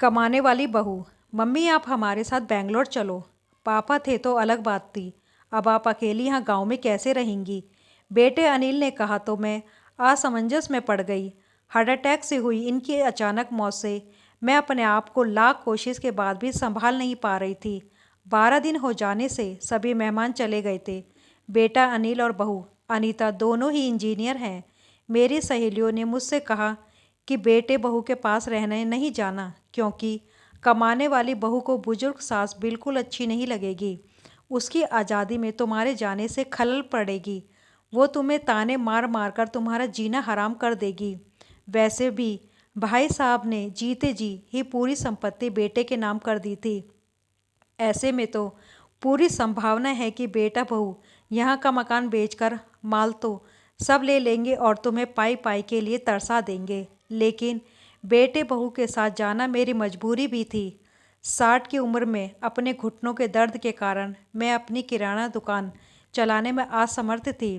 कमाने वाली बहू। मम्मी आप हमारे साथ बेंगलोर चलो। पापा थे तो अलग बात थी, अब आप अकेली यहाँ गांव में कैसे रहेंगी? बेटे अनिल ने कहा तो मैं असमंजस में पड़ गई। हार्ट अटैक से हुई इनकी अचानक मौत से मैं अपने आप को लाख कोशिश के बाद भी संभाल नहीं पा रही थी। 12 दिन हो जाने से सभी मेहमान चले गए थे। बेटा अनिल और बहू अनीता दोनों ही इंजीनियर हैं। मेरी सहेलियों ने मुझसे कहा कि बेटे बहू के पास रहने नहीं जाना, क्योंकि कमाने वाली बहू को बुजुर्ग सास बिल्कुल अच्छी नहीं लगेगी। उसकी आज़ादी में तुम्हारे जाने से खलल पड़ेगी। वो तुम्हें ताने मार मार कर तुम्हारा जीना हराम कर देगी। वैसे भी भाई साहब ने जीते जी ही पूरी संपत्ति बेटे के नाम कर दी थी। ऐसे में तो पूरी संभावना है कि बेटा बहू यहाँ का मकान बेचकर माल तो सब ले लेंगे और तुम्हें पाई पाई के लिए तरसा देंगे। लेकिन बेटे बहू के साथ जाना मेरी मजबूरी भी थी। 60 की उम्र में अपने घुटनों के दर्द के कारण मैं अपनी किराना दुकान चलाने में असमर्थ थी।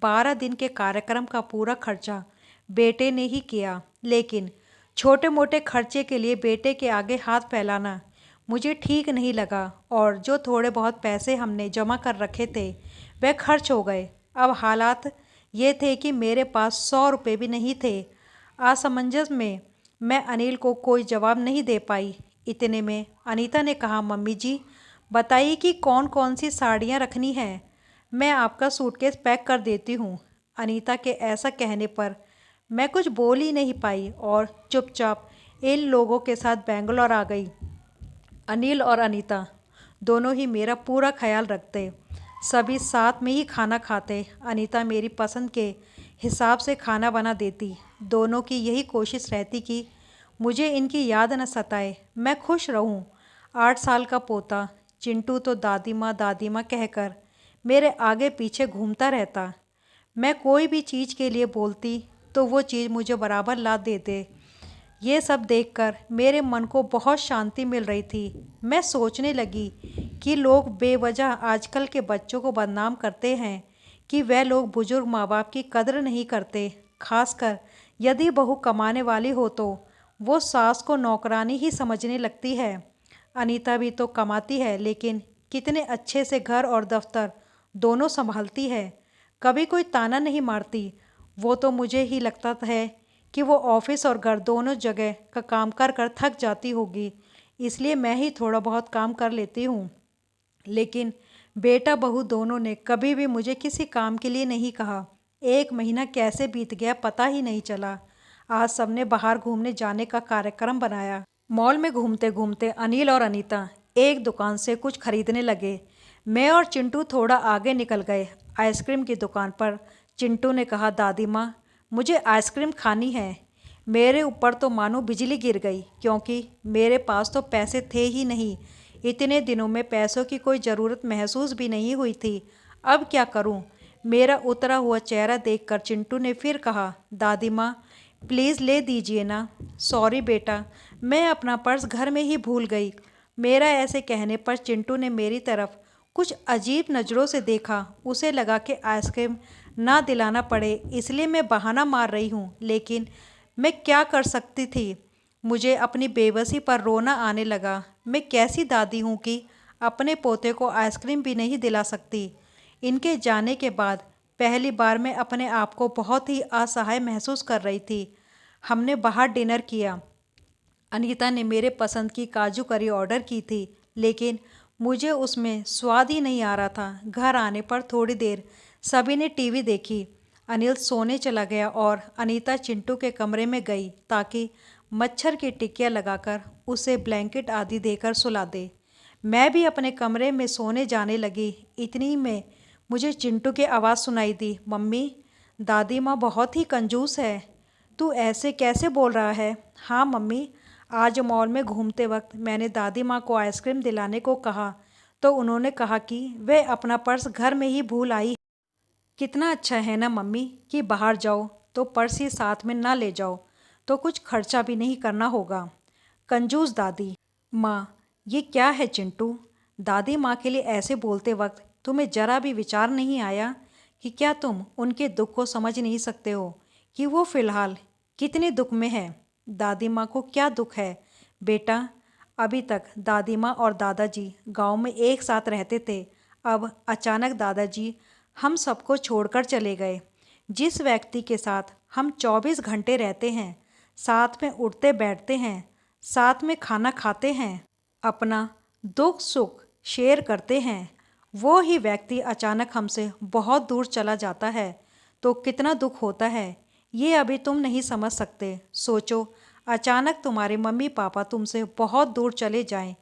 12 दिन के कार्यक्रम का पूरा खर्चा बेटे ने ही किया, लेकिन छोटे मोटे खर्चे के लिए बेटे के आगे हाथ फैलाना मुझे ठीक नहीं लगा और जो थोड़े बहुत पैसे हमने जमा कर रखे थे वह खर्च हो गए। अब हालात ये थे कि मेरे पास 100 रुपये भी नहीं थे। असमंजस में मैं अनिल को कोई जवाब नहीं दे पाई। इतने में अनीता ने कहा, मम्मी जी बताइए कि कौन कौन सी साड़ियाँ रखनी हैं, मैं आपका सूटकेस पैक कर देती हूँ। अनीता के ऐसा कहने पर मैं कुछ बोल ही नहीं पाई और चुपचाप इन लोगों के साथ बेंगलोर आ गई। अनिल और अनीता दोनों ही मेरा पूरा ख्याल रखते, सभी साथ में ही खाना खाते। अनीता मेरी पसंद के हिसाब से खाना बना देती। दोनों की यही कोशिश रहती कि मुझे इनकी याद न सताए, मैं खुश रहूं। 8 साल का पोता चिंटू तो दादी माँ कहकर मेरे आगे पीछे घूमता रहता। मैं कोई भी चीज़ के लिए बोलती तो वो चीज़ मुझे बराबर ला देते। ये सब देखकर मेरे मन को बहुत शांति मिल रही थी। मैं सोचने लगी कि लोग बेवजह आजकल के बच्चों को बदनाम करते हैं कि वह लोग बुजुर्ग माँ बाप की कदर नहीं करते। खासकर यदि बहू कमाने वाली हो तो वो सास को नौकरानी ही समझने लगती है। अनीता भी तो कमाती है, लेकिन कितने अच्छे से घर और दफ्तर दोनों संभालती है, कभी कोई ताना नहीं मारती। वो तो मुझे ही लगता है कि वो ऑफिस और घर दोनों जगह का काम कर कर थक जाती होगी, इसलिए मैं ही थोड़ा बहुत काम कर लेती हूँ। लेकिन बेटा बहू दोनों ने कभी भी मुझे किसी काम के लिए नहीं कहा। 1 महीना कैसे बीत गया पता ही नहीं चला। आज सबने बाहर घूमने जाने का कार्यक्रम बनाया। मॉल में घूमते घूमते अनिल और अनीता एक दुकान से कुछ खरीदने लगे। मैं और चिंटू थोड़ा आगे निकल गए। आइसक्रीम की दुकान पर चिंटू ने कहा, दादी माँ मुझे आइसक्रीम खानी है। मेरे ऊपर तो मानो बिजली गिर गई, क्योंकि मेरे पास तो पैसे थे ही नहीं। इतने दिनों में पैसों की कोई ज़रूरत महसूस भी नहीं हुई थी। अब क्या करूं? मेरा उतरा हुआ चेहरा देखकर चिंटू ने फिर कहा, दादी माँ प्लीज़ ले दीजिए ना। सॉरी बेटा, मैं अपना पर्स घर में ही भूल गई। मेरा ऐसे कहने पर चिंटू ने मेरी तरफ कुछ अजीब नज़रों से देखा। उसे लगा कि आइसक्रीम ना दिलाना पड़े इसलिए मैं बहाना मार रही हूँ, लेकिन मैं क्या कर सकती थी। मुझे अपनी बेबसी पर रोना आने लगा। मैं कैसी दादी हूँ कि अपने पोते को आइसक्रीम भी नहीं दिला सकती। इनके जाने के बाद पहली बार मैं अपने आप को बहुत ही असहाय महसूस कर रही थी। हमने बाहर डिनर किया। अनीता ने मेरे पसंद की काजू करी ऑर्डर की थी, लेकिन मुझे उसमें स्वाद ही नहीं आ रहा था। घर आने पर थोड़ी देर सभी ने टीवी देखी। अनिल सोने चला गया और अनीता चिंटू के कमरे में गई ताकि मच्छर की टिकिया लगाकर उसे ब्लैंकेट आदि देकर सुला दे। मैं भी अपने कमरे में सोने जाने लगी। इतनी में मुझे चिंटू की आवाज़ सुनाई दी, मम्मी दादी माँ बहुत ही कंजूस है। तू ऐसे कैसे बोल रहा है? हाँ मम्मी, आज मॉल में घूमते वक्त मैंने दादी माँ को आइसक्रीम दिलाने को कहा तो उन्होंने कहा कि वह अपना पर्स घर में ही भूल आई। कितना अच्छा है ना मम्मी कि बाहर जाओ तो पर्स ही साथ में ना ले जाओ, तो कुछ खर्चा भी नहीं करना होगा। कंजूस दादी माँ, ये क्या है चिंटू? दादी माँ के लिए ऐसे बोलते वक्त तुम्हें जरा भी विचार नहीं आया कि क्या तुम उनके दुख को समझ नहीं सकते हो कि वो फिलहाल कितने दुख में है? दादी माँ को क्या दुख है? बेटा, अभी तक दादी माँ और दादाजी गांव में एक साथ रहते थे। अब अचानक दादाजी हम सबको छोड़कर चले गए। जिस व्यक्ति के साथ हम 24 घंटे रहते हैं, साथ में उठते बैठते हैं, साथ में खाना खाते हैं, अपना दुख सुख शेयर करते हैं, वो ही व्यक्ति अचानक हमसे बहुत दूर चला जाता है तो कितना दुख होता है, ये अभी तुम नहीं समझ सकते। सोचो, अचानक तुम्हारे मम्मी पापा तुमसे बहुत दूर चले जाएं,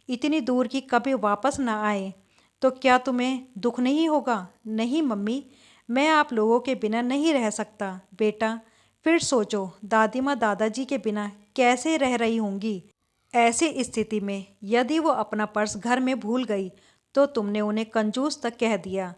इतनी दूर कि कभी वापस ना आए, तो क्या तुम्हें दुख नहीं होगा? नहीं मम्मी, मैं आप लोगों के बिना नहीं रह सकता। बेटा, फिर सोचो, दादी माँ दादाजी के बिना कैसे रह रही होंगी। ऐसी स्थिति में यदि वो अपना पर्स घर में भूल गई तो तुमने उन्हें कंजूस तक कह दिया।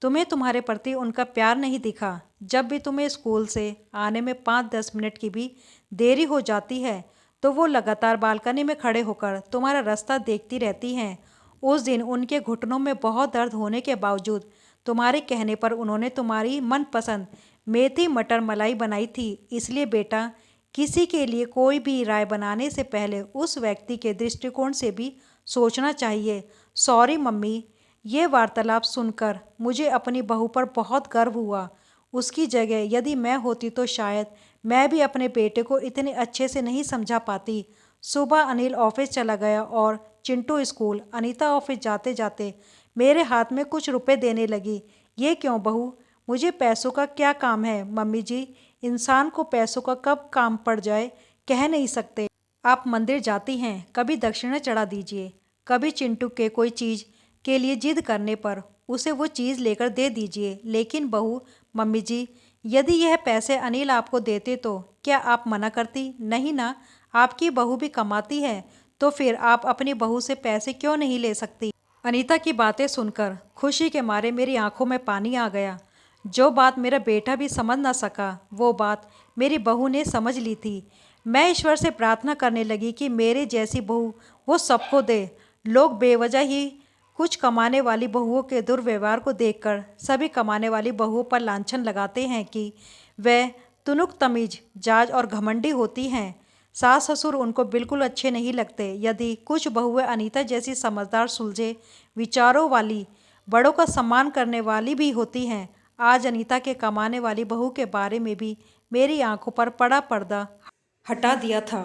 तुम्हें तुम्हारे प्रति उनका प्यार नहीं दिखा। जब भी तुम्हें स्कूल से आने में 5-10 मिनट की भी देरी हो जाती है तो वो लगातार बालकनी में खड़े होकर तुम्हारा रास्ता देखती रहती हैं। उस दिन उनके घुटनों में बहुत दर्द होने के बावजूद तुम्हारे कहने पर उन्होंने तुम्हारी मनपसंद मेथी मटर मलाई बनाई थी। इसलिए बेटा, किसी के लिए कोई भी राय बनाने से पहले उस व्यक्ति के दृष्टिकोण से भी सोचना चाहिए। सॉरी मम्मी, ये वार्तालाप सुनकर मुझे अपनी बहू पर बहुत गर्व हुआ। उसकी जगह यदि मैं होती तो शायद मैं भी अपने बेटे को इतने अच्छे से नहीं समझा पाती। सुबह अनिल ऑफिस चला गया और चिंटू स्कूल। अनीता ऑफिस जाते जाते मेरे हाथ में कुछ रुपए देने लगी। ये क्यों बहू, मुझे पैसों का क्या काम है? मम्मी जी, इंसान को पैसों का कब काम पड़ जाए कह नहीं सकते। आप मंदिर जाती हैं, कभी दक्षिणा चढ़ा दीजिए, कभी चिंटू के कोई चीज़ के लिए जिद करने पर उसे वो चीज़ लेकर दे दीजिए। लेकिन बहू, मम्मी जी, यदि यह पैसे अनिल आपको देते तो क्या आप मना करती? नहीं ना, आपकी बहू भी कमाती है तो फिर आप अपनी बहू से पैसे क्यों नहीं ले सकती? अनीता की बातें सुनकर खुशी के मारे मेरी आंखों में पानी आ गया। जो बात मेरा बेटा भी समझ ना सका, वो बात मेरी बहू ने समझ ली थी। मैं ईश्वर से प्रार्थना करने लगी कि मेरे जैसी बहू वो सबको दे। लोग बेवजह ही कुछ कमाने वाली बहुओं के दुर्व्यवहार को देखकर सभी कमाने वाली बहुओं पर लांछन लगाते हैं कि वह तुनुक तमीज जाज और घमंडी होती हैं। सास ससुर उनको बिल्कुल अच्छे नहीं लगते। यदि कुछ बहुएं अनीता जैसी समझदार, सुलझे विचारों वाली, बड़ों का सम्मान करने वाली भी होती हैं, आज अनीता के कमाने वाली बहू के बारे में भी मेरी आंखों पर बड़ा पर्दा हटा दिया था।